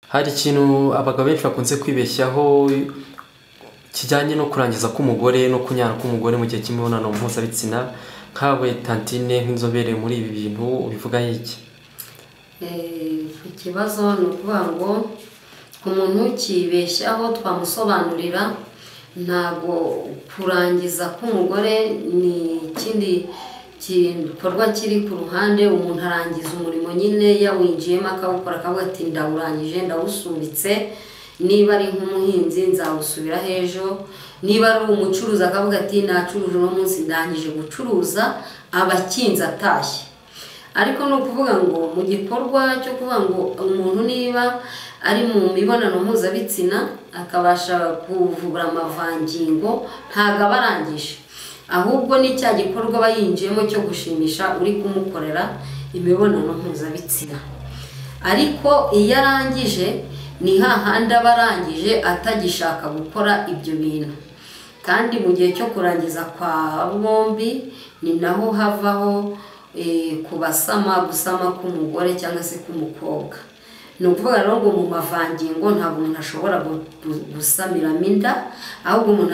Hari ikintu abagabo benshi bakunze kwibeshyaho kijyanye no kurangiza k'umugore no kunyara k'umugore mu gihe cy'imibonano mpuzabitsina, nkawe Tantine nk'inzobere muri ibi bintu ubivuga iki? Ikibazo ni ukuvuga ngo umuntu kibeshyaho twamusobanurira, ntabwo kurangiza k'umugore ni ikindi gikorwa kiri ku ruhande. Umuntu arangiza umurimo nyine yawinjiyemo akawukora, akavuga ati ndawurangije ndawusubitse. Niba ari nk'umuhinzi nzawusubira ejo, niba ari umucuruzi akavuga ati nacuruje uno munsi ndangije gucuruza, abakinzi atashye. Ariko ni ukuvuga ngo mu gikorwa cyo kuvuga ngo umuntu niba ari mu mibonano mpuzabitsina akabasha kuvura amavangingo, ntabwo aba arangije, ahubwo ni cya gikorwa aba yinjiyemo cyo gushimisha uri kumukorera imibonano mpuzabitsina. Ariko iyo arangije ni hahandi aba arangije atagishaka gukora ibyo bintu. Kandi mu gihe cyo kurangiza kwa bombi ni naho havaho gusama k'umugore cyangwa se k'umukobwa. Ni ukuvuga rero ngo mu mavangingo ntabwo umuntu ashobora gusamiramo inda, ahubwo umuntu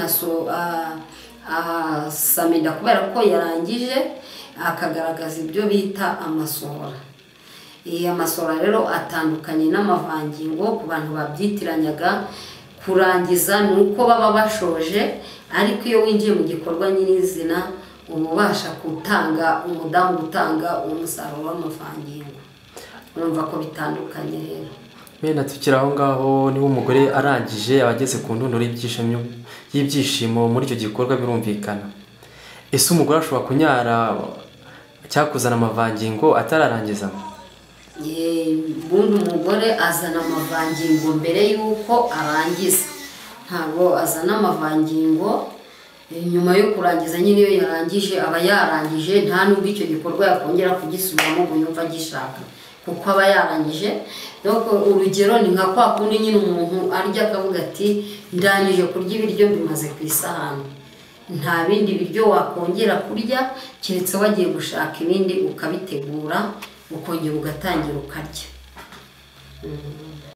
asama inda kubera ko yarangije, akagaragaza ibyo bita amasohora. Amasohora rero atandukanye n'amavangingo ku bantu babyitiranyaga. Kurangiza ni uko baba bashoje, ariko iyo winjiye mu gikorwa nyirizina uba ubasha umudamu gutanga umusaruro w'amavangingo. Urumva ko bitandukanye rero. Bene tukiri aho ngaho, niba umugore arangije abageze ku ndunduro y'ibyishimo muri icyo gikorwa birumvikana. Ese umugore ashobora kunyara cyakuzana amavangingo atararangiza? Ubundi umugore azana amavangingo mbere y'uko arangiza, ntabwo azana amavangingo nyuma yo kurangiza. Nyine iyo yarangije aba yarangije, nta nubwo icyo gikorwa yakongera kugisubiramo ngo yumva agishaka, kuko aba yarangije. Urugero ni nka kwa kundi nyine umuntu arya akavuga ati ndangije kurya ibiryo bimaze ku isahani, nta bindi biryo wakongera kurya keretse wagiye gushaka ibindi ukabitegura ukongera ugatangira ukarya.